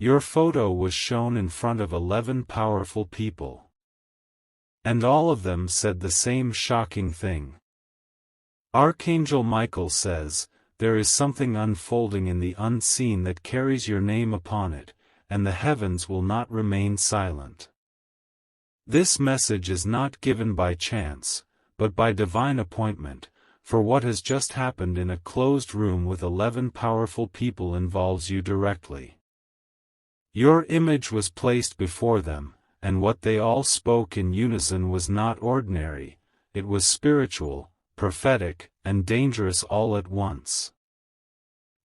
Your photo was shown in front of 11 powerful people. And all of them said the same shocking thing. Archangel Michael says, there is something unfolding in the unseen that carries your name upon it, and the heavens will not remain silent. This message is not given by chance, but by divine appointment, for what has just happened in a closed room with 11 powerful people involves you directly. Your image was placed before them, and what they all spoke in unison was not ordinary, it was spiritual, prophetic, and dangerous all at once.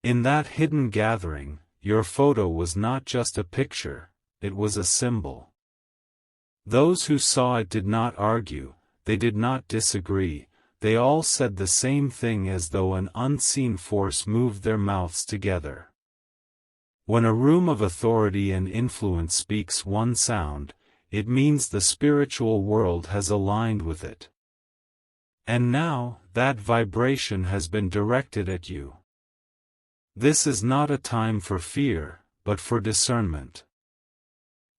In that hidden gathering, your photo was not just a picture, it was a symbol. Those who saw it did not argue, they did not disagree, they all said the same thing as though an unseen force moved their mouths together. When a room of authority and influence speaks one sound, it means the spiritual world has aligned with it. And now, that vibration has been directed at you. This is not a time for fear, but for discernment.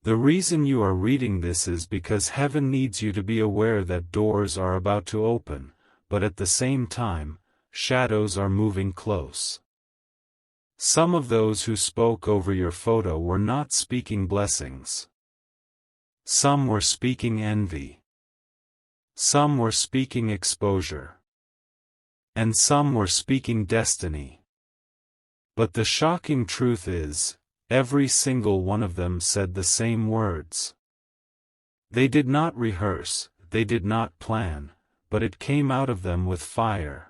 The reason you are reading this is because heaven needs you to be aware that doors are about to open, but at the same time, shadows are moving close. Some of those who spoke over your photo were not speaking blessings. Some were speaking envy. Some were speaking exposure. And some were speaking destiny. But the shocking truth is, every single one of them said the same words. They did not rehearse, they did not plan, but it came out of them with fire.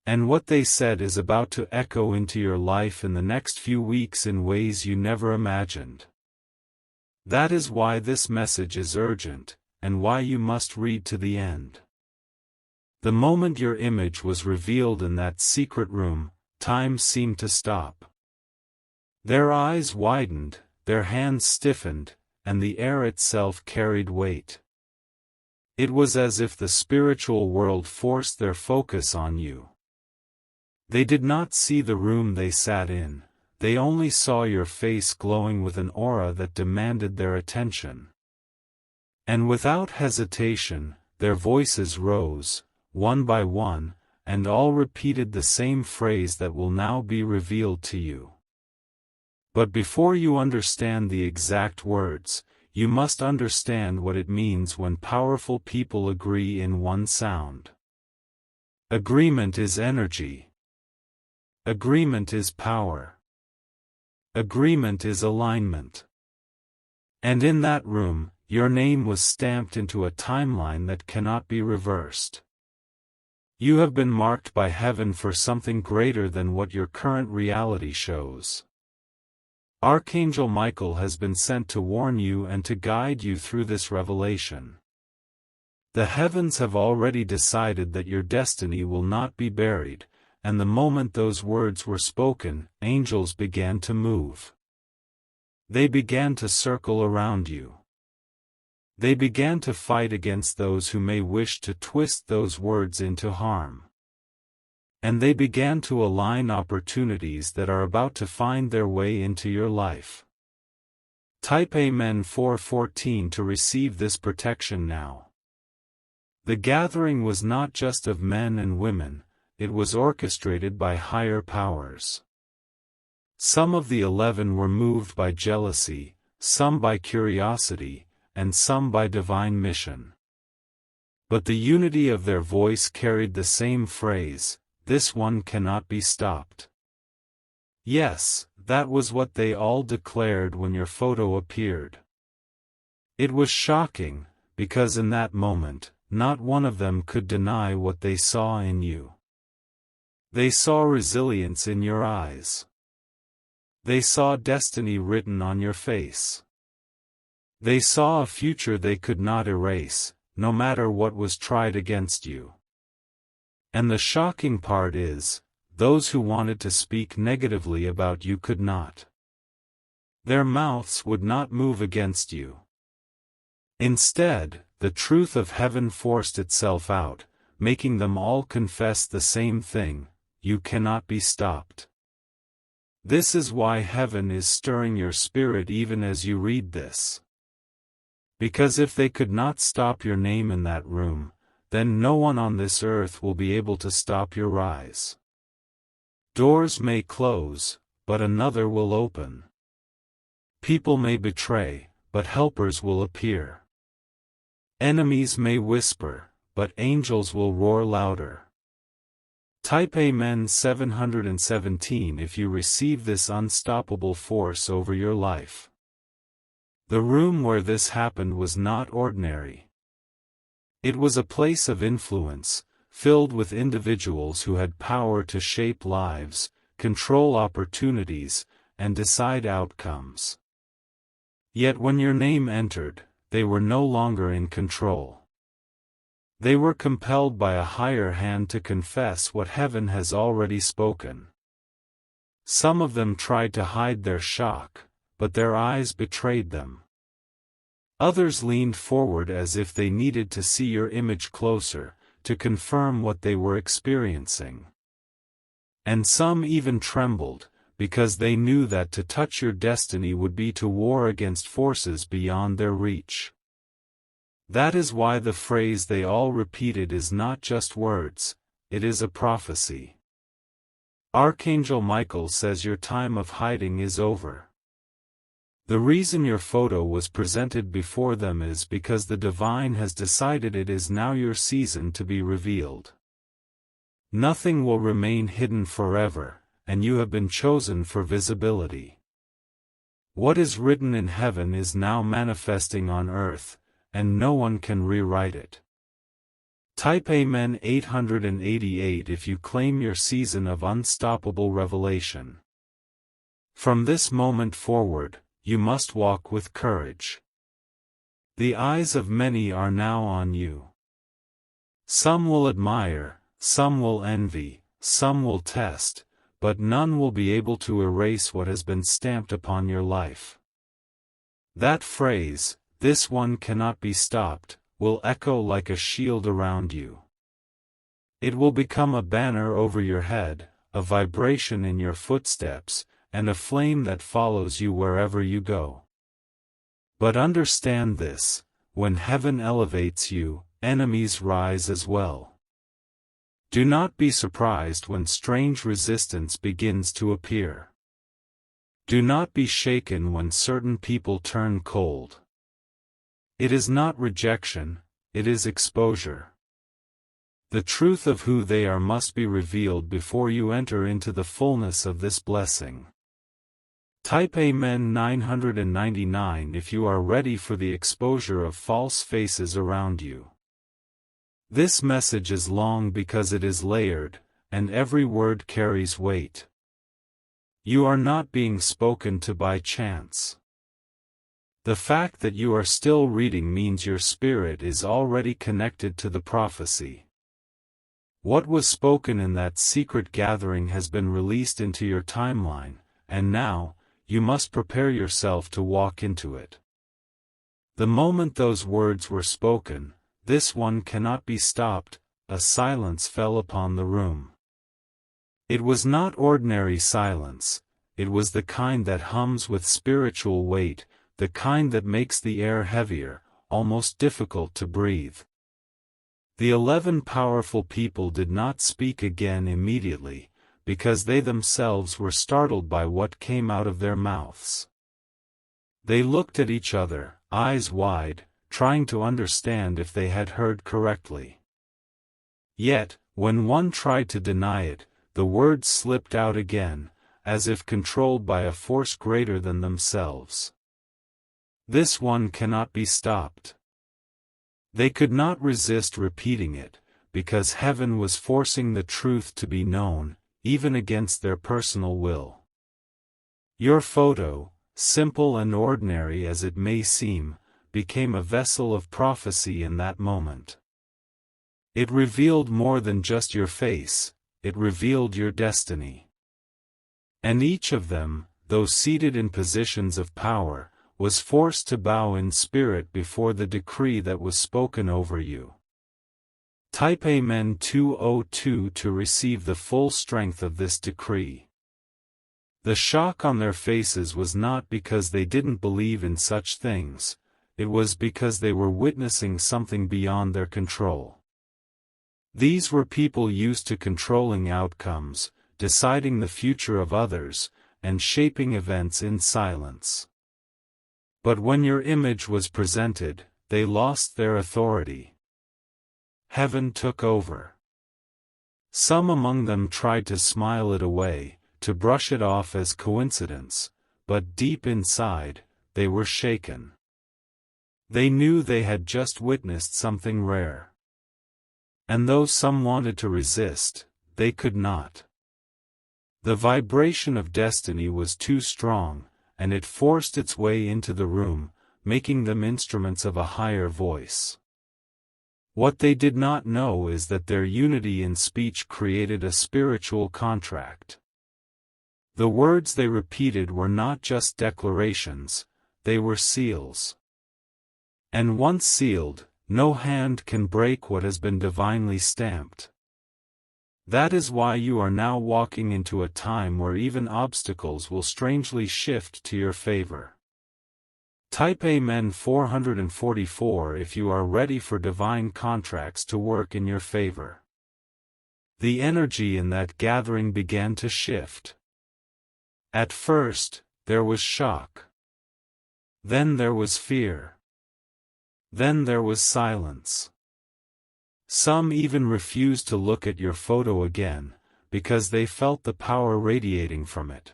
And what they said is about to echo into your life in the next few weeks in ways you never imagined. That is why this message is urgent, and why you must read to the end. The moment your image was revealed in that secret room, time seemed to stop. Their eyes widened, their hands stiffened, and the air itself carried weight. It was as if the spiritual world forced their focus on you. They did not see the room they sat in, they only saw your face glowing with an aura that demanded their attention. And without hesitation, their voices rose, one by one, and all repeated the same phrase that will now be revealed to you. But before you understand the exact words, you must understand what it means when powerful people agree in one sound. Agreement is energy. Agreement is power. Agreement is alignment. And in that room, your name was stamped into a timeline that cannot be reversed. You have been marked by heaven for something greater than what your current reality shows. Archangel Michael has been sent to warn you and to guide you through this revelation. The heavens have already decided that your destiny will not be buried, and the moment those words were spoken, angels began to move. They began to circle around you. They began to fight against those who may wish to twist those words into harm. And they began to align opportunities that are about to find their way into your life. Type Amen 414 to receive this protection now. The gathering was not just of men and women, it was orchestrated by higher powers. Some of the 11 were moved by jealousy, some by curiosity, and some by divine mission. But the unity of their voice carried the same phrase, "This one cannot be stopped." Yes, that was what they all declared when your photo appeared. It was shocking, because in that moment, not one of them could deny what they saw in you. They saw resilience in your eyes. They saw destiny written on your face. They saw a future they could not erase, no matter what was tried against you. And the shocking part is, those who wanted to speak negatively about you could not. Their mouths would not move against you. Instead, the truth of heaven forced itself out, making them all confess the same thing: you cannot be stopped. This is why heaven is stirring your spirit even as you read this. Because if they could not stop your name in that room, then no one on this earth will be able to stop your rise. Doors may close, but another will open. People may betray, but helpers will appear. Enemies may whisper, but angels will roar louder. Type Amen 717 if you receive this unstoppable force over your life. The room where this happened was not ordinary. It was a place of influence, filled with individuals who had power to shape lives, control opportunities, and decide outcomes. Yet when your name entered, they were no longer in control. They were compelled by a higher hand to confess what heaven has already spoken. Some of them tried to hide their shock, but their eyes betrayed them. Others leaned forward as if they needed to see your image closer, to confirm what they were experiencing. And some even trembled, because they knew that to touch your destiny would be to war against forces beyond their reach. That is why the phrase they all repeated is not just words, it is a prophecy. Archangel Michael says your time of hiding is over. The reason your photo was presented before them is because the divine has decided it is now your season to be revealed. Nothing will remain hidden forever, and you have been chosen for visibility. What is written in heaven is now manifesting on earth, and no one can rewrite it. Type Amen 888 if you claim your season of unstoppable revelation. From this moment forward, you must walk with courage. The eyes of many are now on you. Some will admire, some will envy, some will test, but none will be able to erase what has been stamped upon your life. That phrase, "This one cannot be stopped," will echo like a shield around you. It will become a banner over your head, a vibration in your footsteps, and a flame that follows you wherever you go. But understand this, when heaven elevates you, enemies rise as well. Do not be surprised when strange resistance begins to appear. Do not be shaken when certain people turn cold. It is not rejection, it is exposure. The truth of who they are must be revealed before you enter into the fullness of this blessing. Type Amen 999 if you are ready for the exposure of false faces around you. This message is long because it is layered, and every word carries weight. You are not being spoken to by chance. The fact that you are still reading means your spirit is already connected to the prophecy. What was spoken in that secret gathering has been released into your timeline, and now, you must prepare yourself to walk into it. The moment those words were spoken, "This one cannot be stopped," a silence fell upon the room. It was not ordinary silence, it was the kind that hums with spiritual weight, the kind that makes the air heavier, almost difficult to breathe. The 11 powerful people did not speak again immediately, because they themselves were startled by what came out of their mouths. They looked at each other, eyes wide, trying to understand if they had heard correctly. Yet, when one tried to deny it, the words slipped out again, as if controlled by a force greater than themselves. "This one cannot be stopped." They could not resist repeating it, because heaven was forcing the truth to be known, even against their personal will. Your photo, simple and ordinary as it may seem, became a vessel of prophecy in that moment. It revealed more than just your face, it revealed your destiny. And each of them, though seated in positions of power, was forced to bow in spirit before the decree that was spoken over you. Type Amen 202 to receive the full strength of this decree. The shock on their faces was not because they didn't believe in such things, it was because they were witnessing something beyond their control. These were people used to controlling outcomes, deciding the future of others, and shaping events in silence. But when your image was presented, they lost their authority. Heaven took over. Some among them tried to smile it away, to brush it off as coincidence, but deep inside, they were shaken. They knew they had just witnessed something rare. And though some wanted to resist, they could not. The vibration of destiny was too strong, and it forced its way into the room, making them instruments of a higher voice. What they did not know is that their unity in speech created a spiritual contract. The words they repeated were not just declarations, they were seals. And once sealed, no hand can break what has been divinely stamped. That is why you are now walking into a time where even obstacles will strangely shift to your favor. Type Amen 444 if you are ready for divine contracts to work in your favor. The energy in that gathering began to shift. At first, there was shock. Then there was fear. Then there was silence. Some even refused to look at your photo again, because they felt the power radiating from it.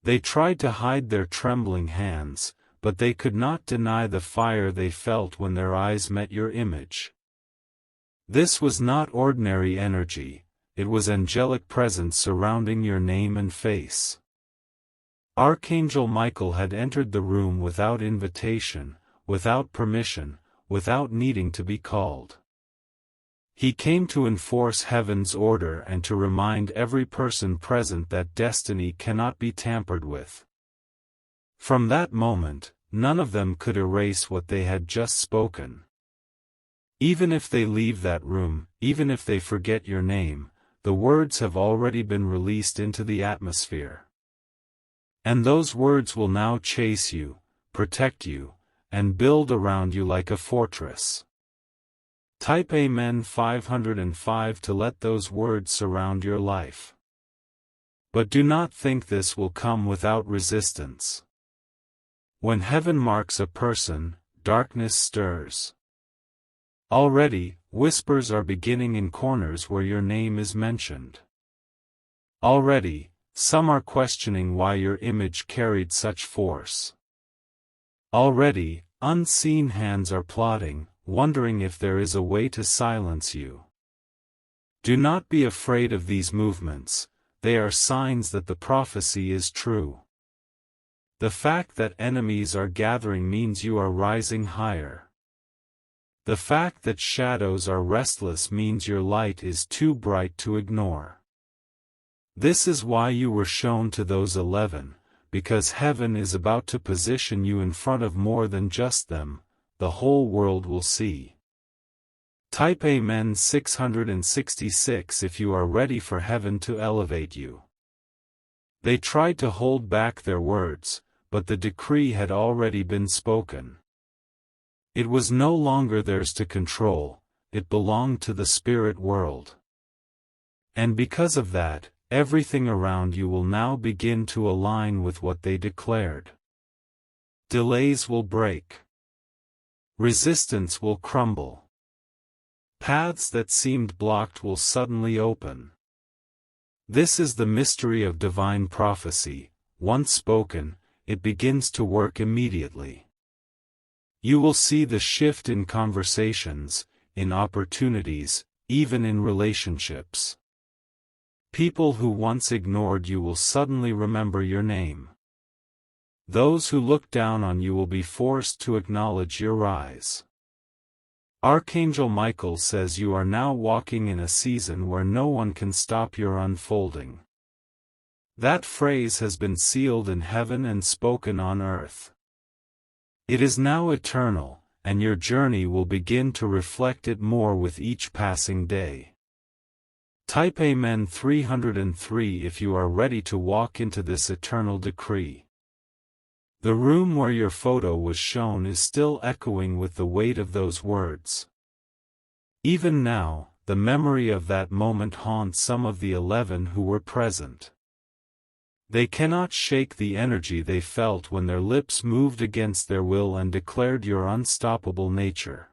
They tried to hide their trembling hands, but they could not deny the fire they felt when their eyes met your image. This was not ordinary energy, it was angelic presence surrounding your name and face. Archangel Michael had entered the room without invitation, without permission, without needing to be called. He came to enforce heaven's order and to remind every person present that destiny cannot be tampered with. From that moment, none of them could erase what they had just spoken. Even if they leave that room, even if they forget your name, the words have already been released into the atmosphere. And those words will now chase you, protect you, and build around you like a fortress. Type Amen 505 to let those words surround your life. But do not think this will come without resistance. When heaven marks a person, darkness stirs. Already, whispers are beginning in corners where your name is mentioned. Already, some are questioning why your image carried such force. Already, unseen hands are plotting, wondering if there is a way to silence you. Do not be afraid of these movements, they are signs that the prophecy is true. The fact that enemies are gathering means you are rising higher. The fact that shadows are restless means your light is too bright to ignore. This is why you were shown to those 11, because heaven is about to position you in front of more than just them. The whole world will see. Type Amen 666 if you are ready for heaven to elevate you. They tried to hold back their words, but the decree had already been spoken. It was no longer theirs to control, it belonged to the spirit world. And because of that, everything around you will now begin to align with what they declared. Delays will break. Resistance will crumble. Paths that seemed blocked will suddenly open. This is the mystery of divine prophecy. Once spoken, it begins to work immediately. You will see the shift in conversations, in opportunities, even in relationships. People who once ignored you will suddenly remember your name. Those who look down on you will be forced to acknowledge your rise. Archangel Michael says you are now walking in a season where no one can stop your unfolding. That phrase has been sealed in heaven and spoken on earth. It is now eternal, and your journey will begin to reflect it more with each passing day. Type Amen 303 if you are ready to walk into this eternal decree. The room where your photo was shown is still echoing with the weight of those words. Even now, the memory of that moment haunts some of the 11 who were present. They cannot shake the energy they felt when their lips moved against their will and declared your unstoppable nature.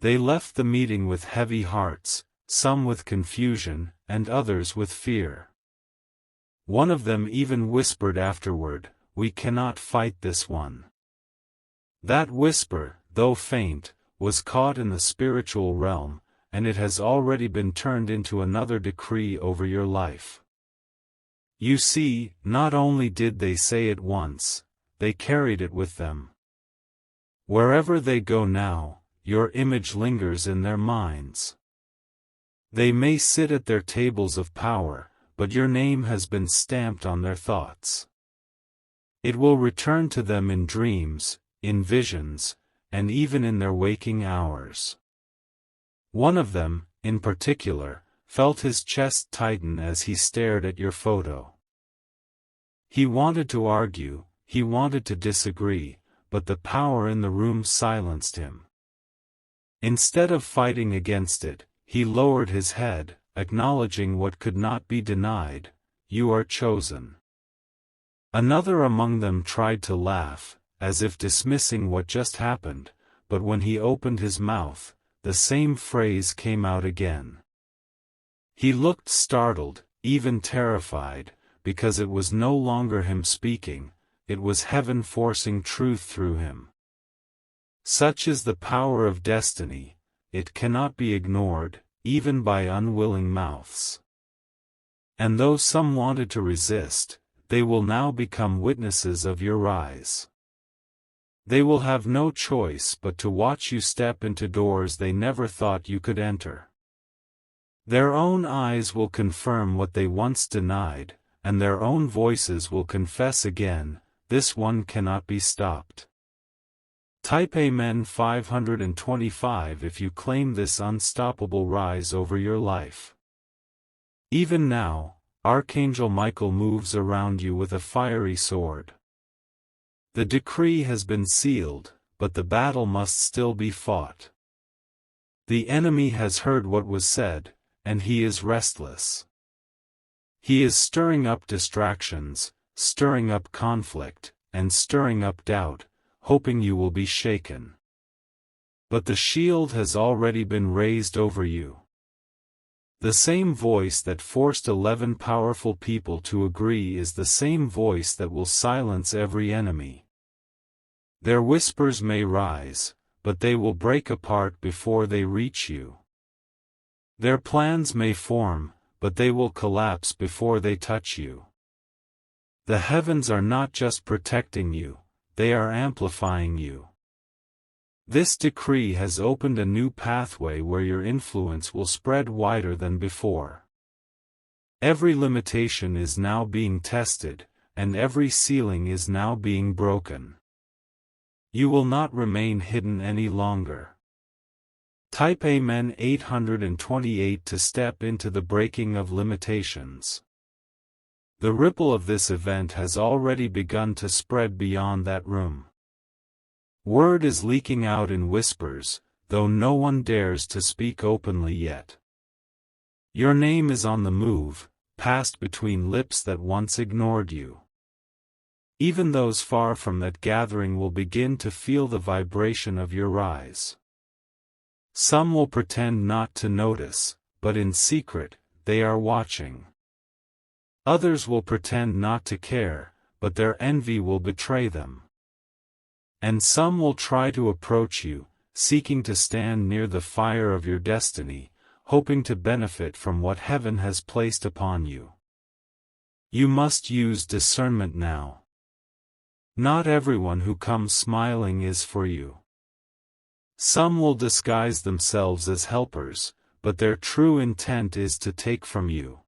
They left the meeting with heavy hearts, some with confusion, and others with fear. One of them even whispered afterward, "We cannot fight this one." That whisper, though faint, was caught in the spiritual realm, and it has already been turned into another decree over your life. You see, not only did they say it once, they carried it with them. Wherever they go now, your image lingers in their minds. They may sit at their tables of power, but your name has been stamped on their thoughts. It will return to them in dreams, in visions, and even in their waking hours. One of them, in particular, felt his chest tighten as he stared at your photo. He wanted to argue, he wanted to disagree, but the power in the room silenced him. Instead of fighting against it, he lowered his head, acknowledging what could not be denied: you are chosen. Another among them tried to laugh, as if dismissing what just happened, but when he opened his mouth, the same phrase came out again. He looked startled, even terrified, because it was no longer him speaking, it was heaven forcing truth through him. Such is the power of destiny. It cannot be ignored, even by unwilling mouths. And though some wanted to resist, they will now become witnesses of your rise. They will have no choice but to watch you step into doors they never thought you could enter. Their own eyes will confirm what they once denied, and their own voices will confess again, this one cannot be stopped. Type Amen 525 if you claim this unstoppable rise over your life. Even now, Archangel Michael moves around you with a fiery sword. The decree has been sealed, but the battle must still be fought. The enemy has heard what was said, and he is restless. He is stirring up distractions, stirring up conflict, and stirring up doubt, hoping you will be shaken. But the shield has already been raised over you. The same voice that forced 11 powerful people to agree is the same voice that will silence every enemy. Their whispers may rise, but they will break apart before they reach you. Their plans may form, but they will collapse before they touch you. The heavens are not just protecting you, they are amplifying you. This decree has opened a new pathway where your influence will spread wider than before. Every limitation is now being tested, and every ceiling is now being broken. You will not remain hidden any longer. Type Amen 828 to step into the breaking of limitations. The ripple of this event has already begun to spread beyond that room. Word is leaking out in whispers, though no one dares to speak openly yet. Your name is on the move, passed between lips that once ignored you. Even those far from that gathering will begin to feel the vibration of your rise. Some will pretend not to notice, but in secret, they are watching. Others will pretend not to care, but their envy will betray them. And some will try to approach you, seeking to stand near the fire of your destiny, hoping to benefit from what heaven has placed upon you. You must use discernment now. Not everyone who comes smiling is for you. Some will disguise themselves as helpers, but their true intent is to take from you.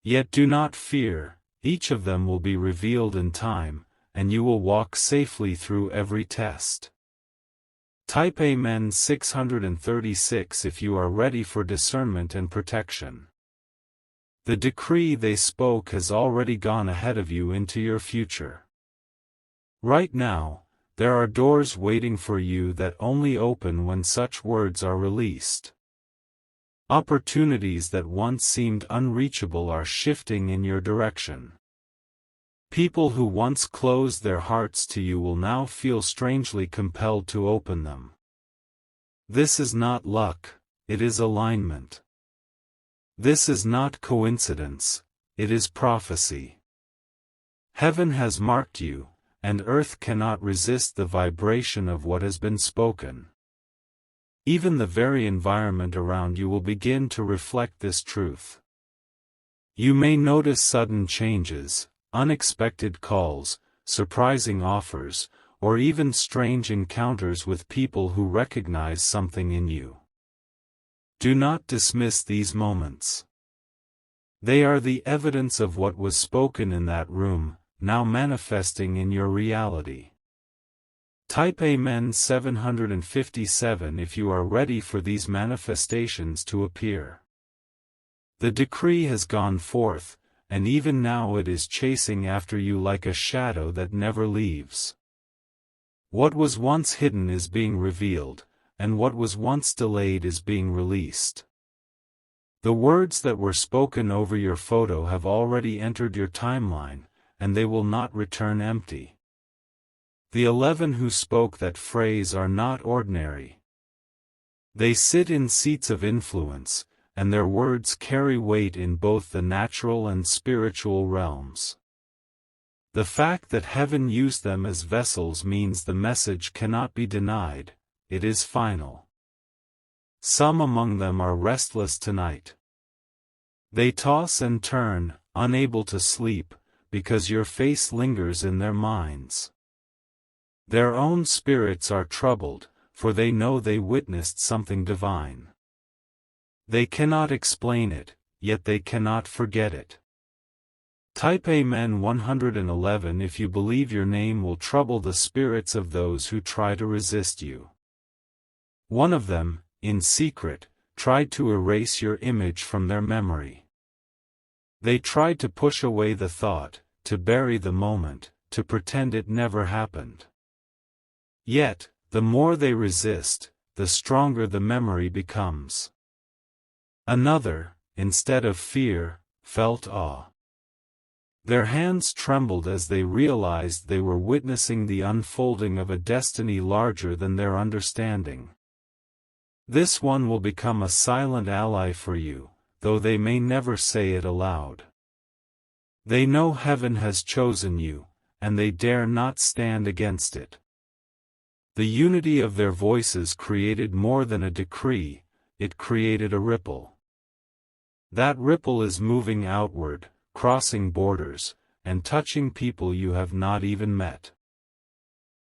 Yet do not fear, each of them will be revealed in time, and you will walk safely through every test. Type Amen 636 if you are ready for discernment and protection. The decree they spoke has already gone ahead of you into your future. Right now, there are doors waiting for you that only open when such words are released. Opportunities that once seemed unreachable are shifting in your direction. People who once closed their hearts to you will now feel strangely compelled to open them. This is not luck, it is alignment. This is not coincidence, it is prophecy. Heaven has marked you, and earth cannot resist the vibration of what has been spoken. Even the very environment around you will begin to reflect this truth. You may notice sudden changes, unexpected calls, surprising offers, or even strange encounters with people who recognize something in you. Do not dismiss these moments. They are the evidence of what was spoken in that room, now manifesting in your reality. Type Amen 757 if you are ready for these manifestations to appear. The decree has gone forth, and even now it is chasing after you like a shadow that never leaves. What was once hidden is being revealed, and what was once delayed is being released. The words that were spoken over your photo have already entered your timeline, and they will not return empty. The 11 who spoke that phrase are not ordinary. They sit in seats of influence, and their words carry weight in both the natural and spiritual realms. The fact that heaven used them as vessels means the message cannot be denied, it is final. Some among them are restless tonight. They toss and turn, unable to sleep, because your face lingers in their minds. Their own spirits are troubled, for they know they witnessed something divine. They cannot explain it, yet they cannot forget it. Type Amen 111 if you believe your name will trouble the spirits of those who try to resist you. One of them, in secret, tried to erase your image from their memory. They tried to push away the thought, to bury the moment, to pretend it never happened. Yet, the more they resist, the stronger the memory becomes. Another, instead of fear, felt awe. Their hands trembled as they realized they were witnessing the unfolding of a destiny larger than their understanding. This one will become a silent ally for you, though they may never say it aloud. They know heaven has chosen you, and they dare not stand against it. The unity of their voices created more than a decree, it created a ripple. That ripple is moving outward, crossing borders, and touching people you have not even met.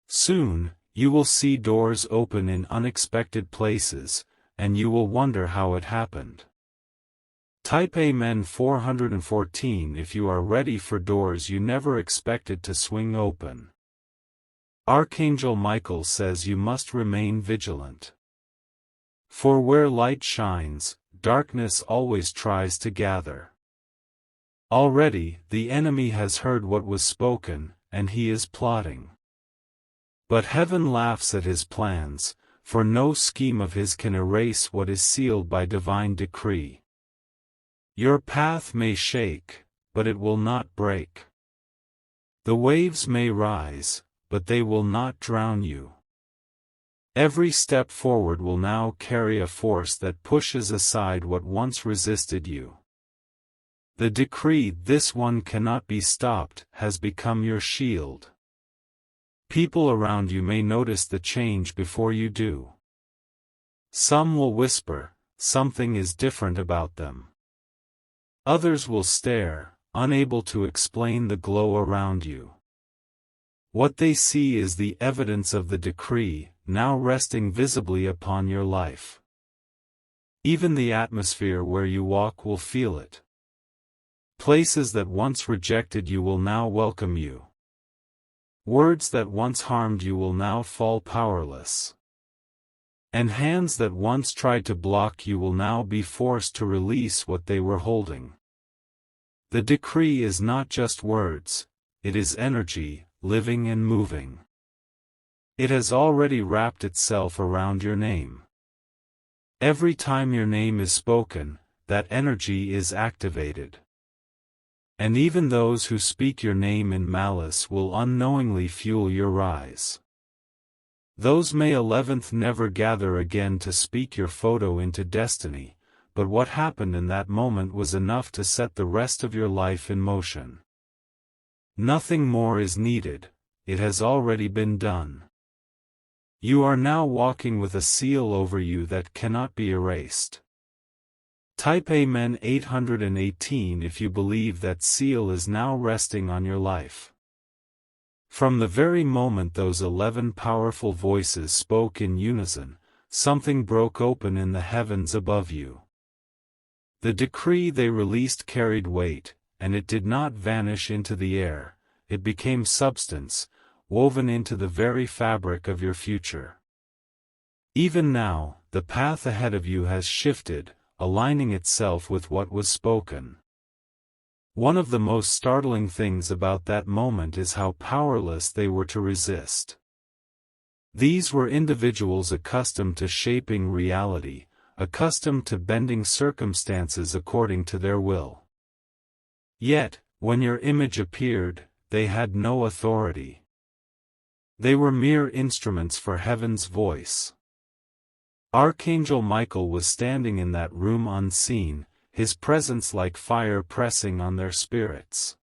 Soon, you will see doors open in unexpected places, and you will wonder how it happened. Type Amen 414 if you are ready for doors you never expected to swing open. Archangel Michael says you must remain vigilant. For where light shines, darkness always tries to gather. Already, the enemy has heard what was spoken, and he is plotting. But heaven laughs at his plans, for no scheme of his can erase what is sealed by divine decree. Your path may shake, but it will not break. The waves may rise, but they will not drown you. Every step forward will now carry a force that pushes aside what once resisted you. The decree "this one cannot be stopped" has become your shield. People around you may notice the change before you do. Some will whisper, something is different about them. Others will stare, unable to explain the glow around you. What they see is the evidence of the decree, now resting visibly upon your life. Even the atmosphere where you walk will feel it. Places that once rejected you will now welcome you. Words that once harmed you will now fall powerless. And hands that once tried to block you will now be forced to release what they were holding. The decree is not just words, it is energy, living and moving. It has already wrapped itself around your name. Every time your name is spoken, that energy is activated. And even those who speak your name in malice will unknowingly fuel your rise. Those May 11th never gather again to speak your photo into destiny, but what happened in that moment was enough to set the rest of your life in motion. Nothing more is needed, it has already been done. You are now walking with a seal over you that cannot be erased. Type Amen 818 if you believe that seal is now resting on your life. From the very moment those 11 powerful voices spoke in unison, something broke open in the heavens above you. The decree they released carried weight, and it did not vanish into the air, it became substance, woven into the very fabric of your future. Even now, the path ahead of you has shifted, aligning itself with what was spoken. One of the most startling things about that moment is how powerless they were to resist. These were individuals accustomed to shaping reality, accustomed to bending circumstances according to their will. Yet, when your image appeared, they had no authority. They were mere instruments for heaven's voice. Archangel Michael was standing in that room unseen, his presence like fire pressing on their spirits.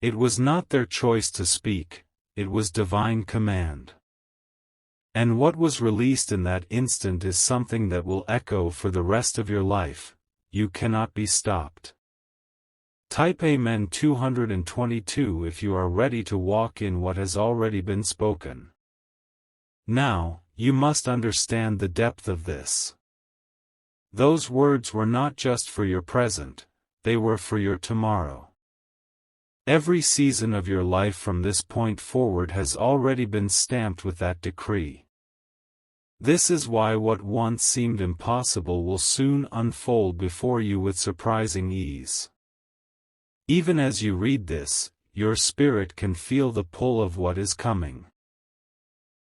It was not their choice to speak, it was divine command. And what was released in that instant is something that will echo for the rest of your life. You cannot be stopped. Type Amen 222 if you are ready to walk in what has already been spoken. Now, you must understand the depth of this. Those words were not just for your present, they were for your tomorrow. Every season of your life from this point forward has already been stamped with that decree. This is why what once seemed impossible will soon unfold before you with surprising ease. Even as you read this, your spirit can feel the pull of what is coming.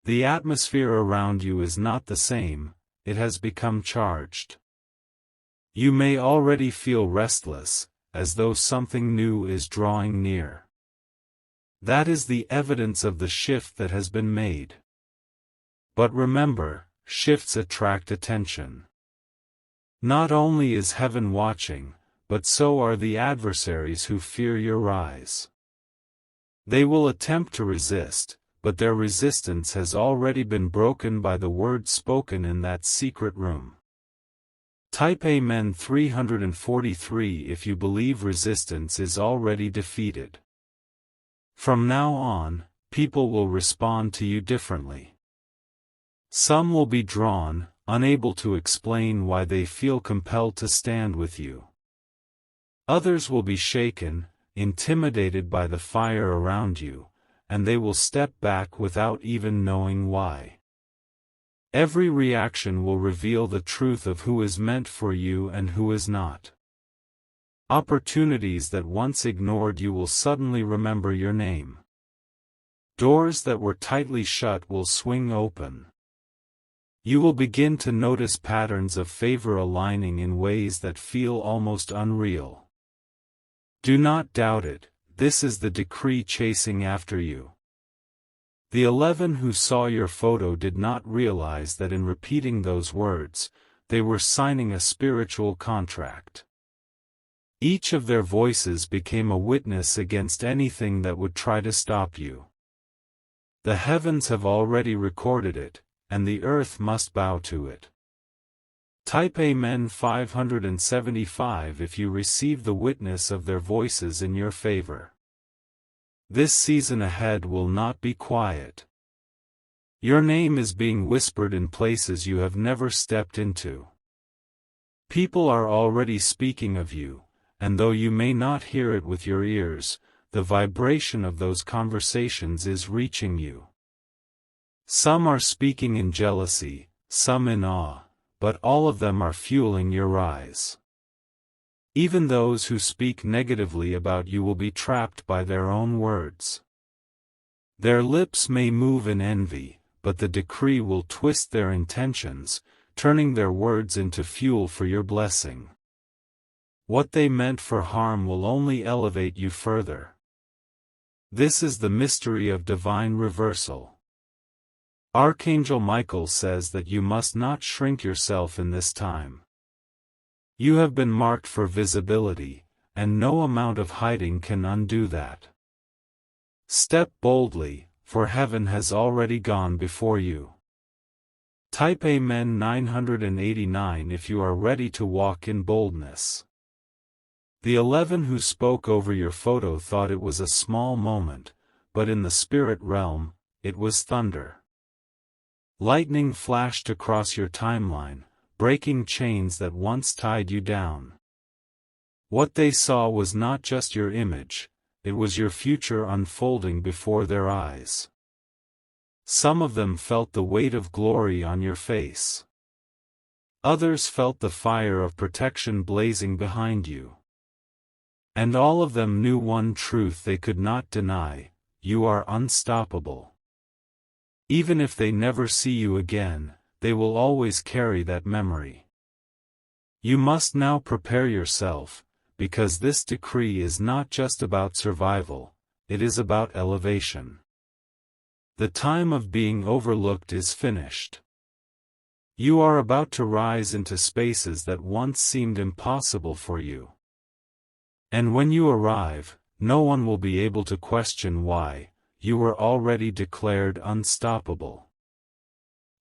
The atmosphere around you is not the same, it has become charged. You may already feel restless, as though something new is drawing near. That is the evidence of the shift that has been made. But remember, shifts attract attention. Not only is heaven watching, but so are the adversaries who fear your rise. They will attempt to resist, but their resistance has already been broken by the word spoken in that secret room. Type Amen 343 if you believe resistance is already defeated. From now on, people will respond to you differently. Some will be drawn, unable to explain why they feel compelled to stand with you. Others will be shaken, intimidated by the fire around you, and they will step back without even knowing why. Every reaction will reveal the truth of who is meant for you and who is not. Opportunities that once ignored you will suddenly remember your name. Doors that were tightly shut will swing open. You will begin to notice patterns of favor aligning in ways that feel almost unreal. Do not doubt it, this is the decree chasing after you. The 11 who saw your photo did not realize that in repeating those words, they were signing a spiritual contract. Each of their voices became a witness against anything that would try to stop you. The heavens have already recorded it, and the earth must bow to it. Type Amen 575 if you receive the witness of their voices in your favor. This season ahead will not be quiet. Your name is being whispered in places you have never stepped into. People are already speaking of you, and though you may not hear it with your ears, the vibration of those conversations is reaching you. Some are speaking in jealousy, some in awe, but all of them are fueling your rise. Even those who speak negatively about you will be trapped by their own words. Their lips may move in envy, but the decree will twist their intentions, turning their words into fuel for your blessing. What they meant for harm will only elevate you further. This is the mystery of divine reversal. Archangel Michael says that you must not shrink yourself in this time. You have been marked for visibility, and no amount of hiding can undo that. Step boldly, for heaven has already gone before you. Type Amen 989 if you are ready to walk in boldness. The 11 who spoke over your photo thought it was a small moment, but in the spirit realm, it was thunder. Lightning flashed across your timeline, breaking chains that once tied you down. What they saw was not just your image, it was your future unfolding before their eyes. Some of them felt the weight of glory on your face. Others felt the fire of protection blazing behind you. And all of them knew one truth they could not deny: you are unstoppable. Even if they never see you again, they will always carry that memory. You must now prepare yourself, because this decree is not just about survival, it is about elevation. The time of being overlooked is finished. You are about to rise into spaces that once seemed impossible for you. And when you arrive, no one will be able to question why. You were already declared unstoppable.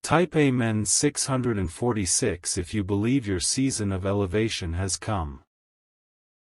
Type Amen 646 if you believe your season of elevation has come.